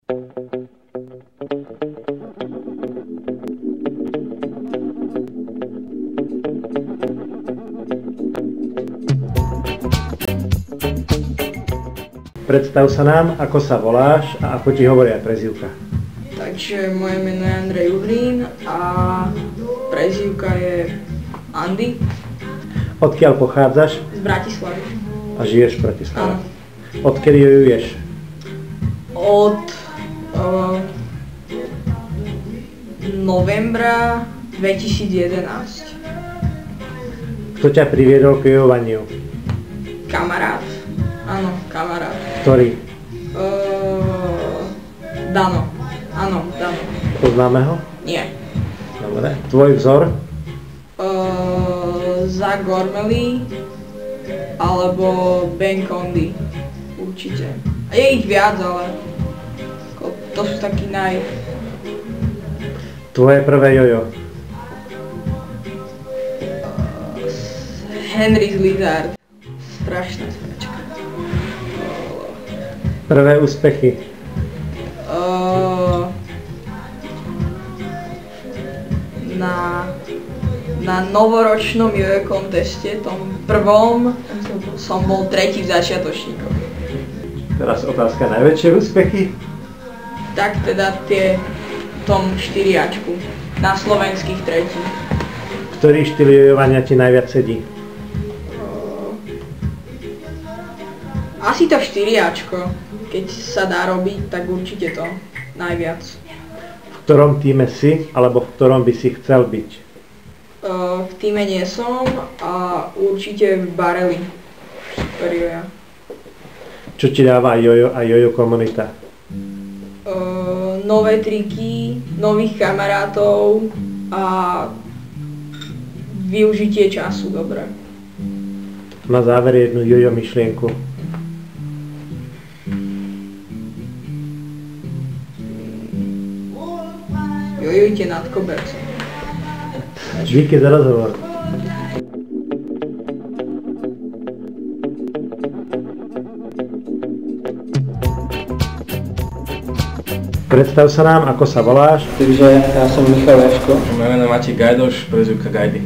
Predstav sa nám, ako sa voláš a ako ti hovoria prezývka. Takže moje meno je Andrej Uhrín a prezývka je Andy. Odkiaľ pochádzaš? Z Bratislavy. A žiješ v Bratislave? Áno. Odkedy jojuješ? Od novembra 2011. Kto ťa priviedol k jojovaniu? Kamarát. Áno, kamarát. Ktorý? Dano. Áno, Dano. Poznáme ho? Nie. Dobre. Tvoj vzor? Zach Gormley alebo Ben Condy. Určite. A je ich viac, ale to sú takí Tvoje prvé jojo? Henry's Lizard. Strašná sračka. Prvé úspechy? Na novoročnom jojo konteste, tom prvom, som bol tretí v začiatočníkoch. Teraz otázka, najväčšie úspechy? Tak teda tom 4-ačku, na slovenských tretí. Ktorý štýl jojovania ti najviac sedí? Asi to 4-ačko, keď sa dá robiť, tak určite to najviac. V ktorom týme si, alebo v ktorom by si chcel byť? V týme nie som a určite v Bareli. Super joja. Čo ti dáva jojo a jojo komunita? Nové triky, nových kamarátov a využitie času dobre. Na záver jednu jojo myšlienku. Jojujte nad kobercom. Díky za rozhovor. Predstav sa nám, ako sa voláš. Takže ja som Michal Jaško. Moje meno je Matěj Gajdoš, prezývka Gajdy.